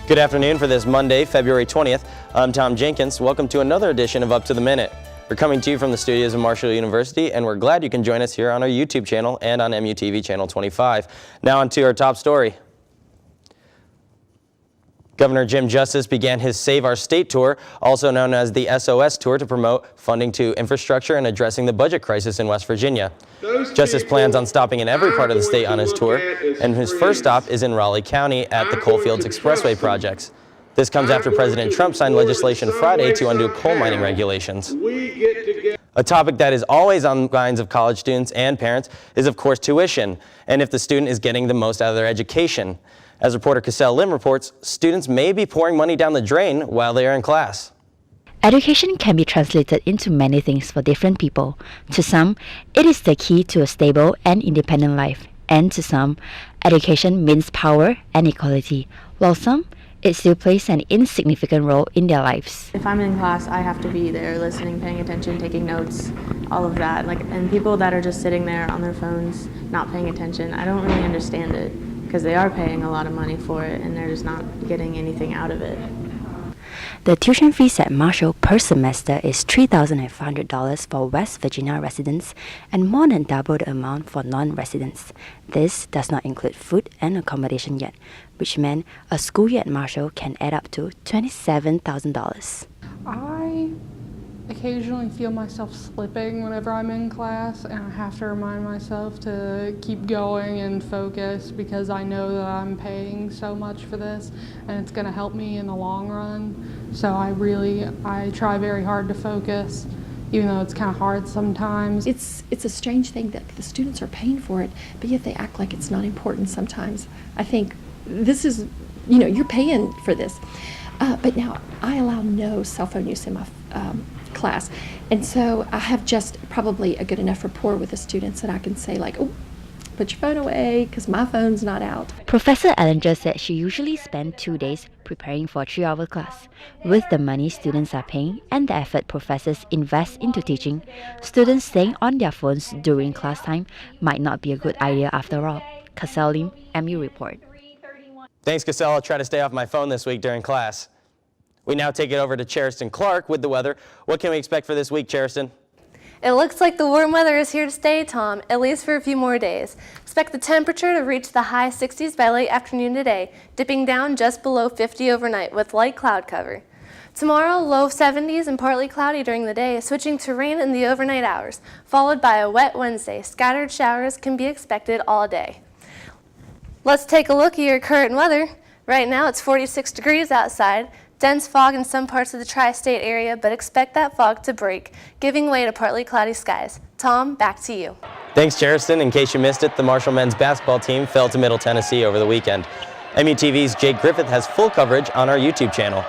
Good afternoon for this Monday, February 20th. I'm Tom Jenkins. Welcome to another edition of Up to the Minute. We're coming to you from the studios of Marshall University, and we're glad you can join us here on our YouTube channel and on MUTV channel 25. Now on to our top story. Governor Jim Justice began his Save Our State Tour, also known as the SOS Tour, to promote funding to infrastructure and addressing the budget crisis in West Virginia. Justice plans on stopping in every part of the state on his tour, and his first stop is in Raleigh County at the Coalfields Expressway projects. This comes after President Trump signed legislation Friday to undo coal mining regulations. A topic that is always on the minds of college students and parents is, of course, tuition, and if the student is getting the most out of their education. As reporter Cassell Lim reports, students may be pouring money down the drain while they are in class. Education can be translated into many things for different people. To some, it is the key to a stable and independent life. And to some, education means power and equality, while some, it still plays an insignificant role in their lives. If I'm in class, I have to be there listening, paying attention, taking notes, all of that. And people that are just sitting there on their phones, not paying attention, I don't really understand it, because they are paying a lot of money for it and they're just not getting anything out of it. The tuition fees at Marshall per semester is $3,500 for West Virginia residents and more than double the amount for non-residents. This does not include food and accommodation yet, which meant a school year at Marshall can add up to $27,000. I occasionally feel myself slipping whenever I'm in class, and I have to remind myself to keep going and focus because I know that I'm paying so much for this and it's going to help me in the long run. So I try very hard to focus, even though it's kind of hard sometimes. It's a strange thing that the students are paying for it, but yet they act like it's not important sometimes. I think this is, you're paying for this. But now I allow no cell phone use in my class, and so I have just probably a good enough rapport with the students that I can say like, oh, put your phone away because my phone's not out. Professor Ellinger said she usually spends 2 days preparing for a 3-hour class. With the money students are paying and the effort professors invest into teaching, students staying on their phones during class time might not be a good idea after all. Cassell Lim, MU Report. Thanks, Cassell. I'll try to stay off my phone this week during class. We now take it over to Cheriston Clark with the weather. What can we expect for this week, Cheriston? It looks like the warm weather is here to stay, Tom, at least for a few more days. Expect the temperature to reach the high 60s by late afternoon today, dipping down just below 50 overnight with light cloud cover. Tomorrow, low 70s and partly cloudy during the day, switching to rain in the overnight hours, followed by a wet Wednesday. Scattered showers can be expected all day. Let's take a look at your current weather. Right now, it's 46 degrees outside. Dense fog in some parts of the tri-state area, but expect that fog to break, giving way to partly cloudy skies. Tom, back to you. Thanks, Cheriston. In case you missed it, the Marshall men's basketball team fell to Middle Tennessee over the weekend. MUTV's Jake Griffith has full coverage on our YouTube channel.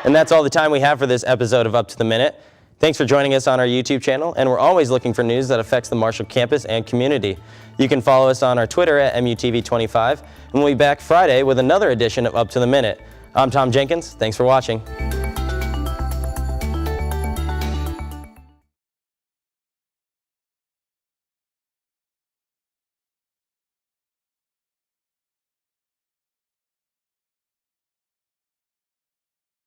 And that's all the time we have for this episode of Up to the Minute. Thanks for joining us on our YouTube channel, and we're always looking for news that affects the Marshall campus and community. You can follow us on our Twitter at MUTV25, and we'll be back Friday with another edition of Up to the Minute. I'm Tom Jenkins. Thanks for watching.